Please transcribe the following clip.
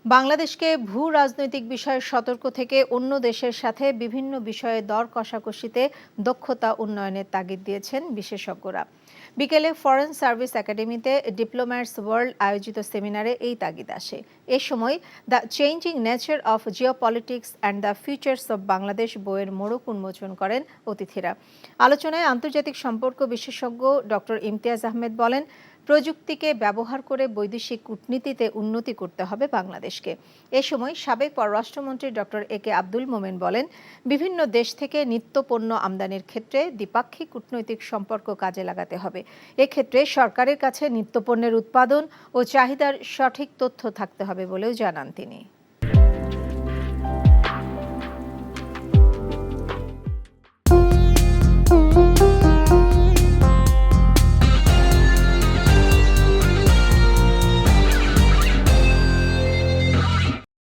বাংলাদেশকে ভূ রাজনৈতিক বিষয়ে সতর্ক থেকে অন্য দেশের সাথে বিভিন্ন বিষয়ে দর কষাকষিতে দক্ষতা উন্নয়নের তাগিদ দিয়েছেন বিশেষজ্ঞরা। বিকেলে ফরেন সার্ভিস একাডেমিতে ডিপ্লোম্যাটস ওয়ার্ল্ড আয়োজিত সেমিনারে এই তাগিদ আসে। এ সময় the changing nature of geopolitics and the futures of Bangladesh বইয়ের মোড়ক উন্মোচন করেন অতিথিরা। আলোচনায় আন্তর্জাতিক সম্পর্ক বিশেষজ্ঞ ডক্টর ইমতিয়াজ আহমেদ বলেন, প্রযুক্তিকে ব্যবহার করে বৈদেশিক কূটনীতিতে উন্নতি করতে হবে বাংলাদেশকে। এ সময় সাবেক পররাষ্ট্রমন্ত্রী ডক্টর একে আব্দুল মোমেন বলেন, বিভিন্ন দেশ থেকে নিত্য পণ্য আমদানির ক্ষেত্রে দ্বিপাক্ষিক কূটনৈতিক সম্পর্ক কাজে লাগাতে হবে। এক্ষেত্রে সরকারের কাছে নিত্যপণ্যের উৎপাদন ও চাহিদার সঠিক তথ্য থাকতে হবে বলেও জানান তিনি।